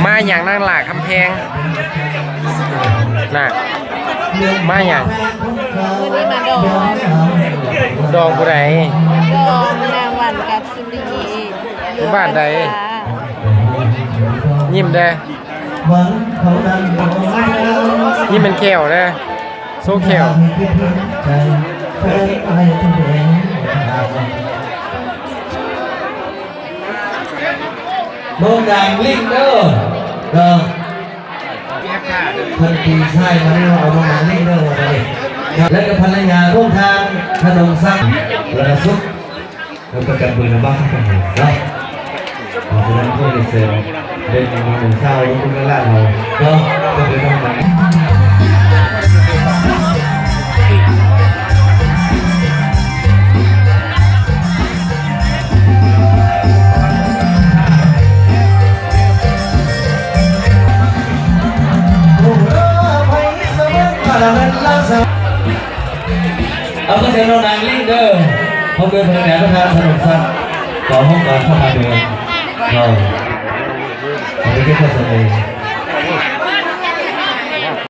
มาอย่างนั่งหลากคำแพงน่ะมาอย่างวันนี้มาดองผู้ใดดองนางวันกับสุรีบ้านใดยิ้มได้ยิ้มเป็นแขวได้โซ่แขวโดนด่างลิงเด้อทันทีใช่มาเรียกว่าเอาโดนด่างลิงเด้อมาเลยและกับภรรยาร่วมทางขนมซักระซุปแล้วก็จับมือในบ้านทั้งหมดแล้วเพราะฉะนั้นพวกเด็กเดินมาหนึ่งเศร้าแล้วคุณก็ล่าเราเนาะก็เลยต้องมาเอาก็เสียงเรานางลิงเด้อพอเดินทางไหนก็ทางถนนสั้นต่อห้องการเข้ามาเดินเราไม่ได้แค่เสน่ห์